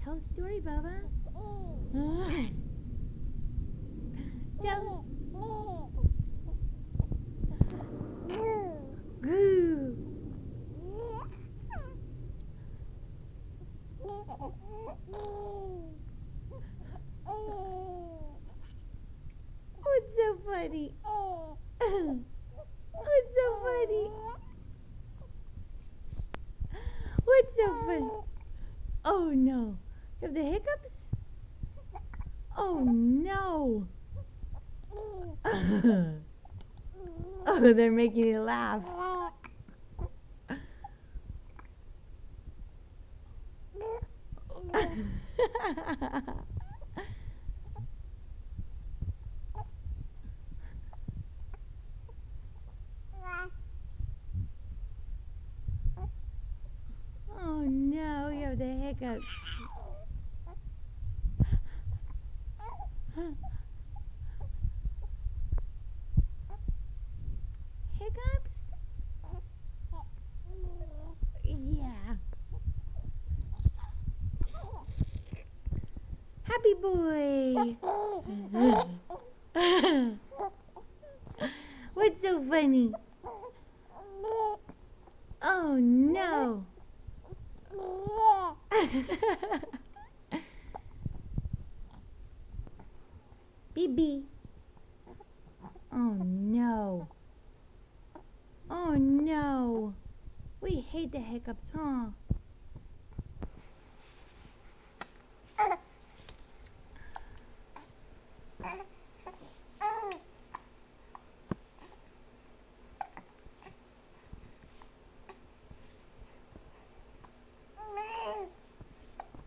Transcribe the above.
Tell the story, Bubba. Tell. Goo. What's so funny? What's so funny? What's so funny? Oh no. You have the hiccups? Oh no. Oh, they're making you laugh. Oh no, you have the hiccups. Hiccups? Yeah. Happy boy. What's so funny? Oh no. BB. Oh no. Oh no. We hate the hiccups, huh?